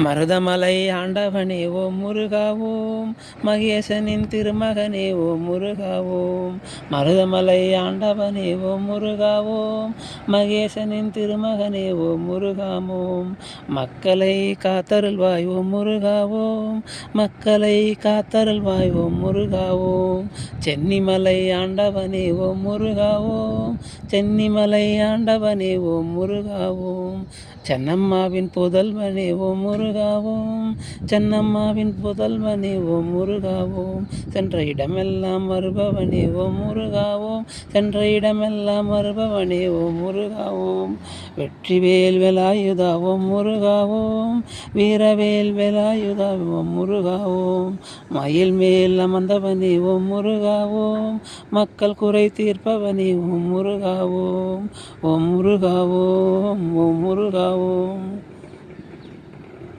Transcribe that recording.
மருதமலை ஆண்டவனே ஓம் முருகாவோம், மகேசனின் திருமகனே ஓம் முருகாவோம். மருதமலை ஆண்டவனே ஓம் முருகாவோம், மகேசனின் திருமகனே ஓம் முருகாவோம். மக்களை காத்தருள்வாய் ஓம் முருகாவோம், மக்களை காத்தருள்வாய் ஓம் முருகாவோம். சென்னிமலை ஆண்டவனே ஓம் முருகாவோம், சென்னிமலை ஆண்டவனே ஓம் முருகாவோம். சென்னம்மாவின் புதல்வனே ஓம் முருகாவோம், சென்னம்மாவின் புதல்வனே ஓம் முருகாவோம். சென்ற இடமெல்லாம் வருபவனே ஓம் முருகாவோம், சென்ற இடமெல்லாம் வருபவனே ஓம் முருகாவோம். வெற்றிவேல் வேலாயுதா ஓம் முருகாவோம், வீரவேல் வேலாயுதா ஓம் முருகாவோம். மயில் மேல் அமர்ந்தவனே ஓம் முருகாவோம், மக்கள் குறை தீர்ப்பவனே ஓம் முருகாவோம். ஓம் முருகாவோம், ஓம் முருகாவோம்.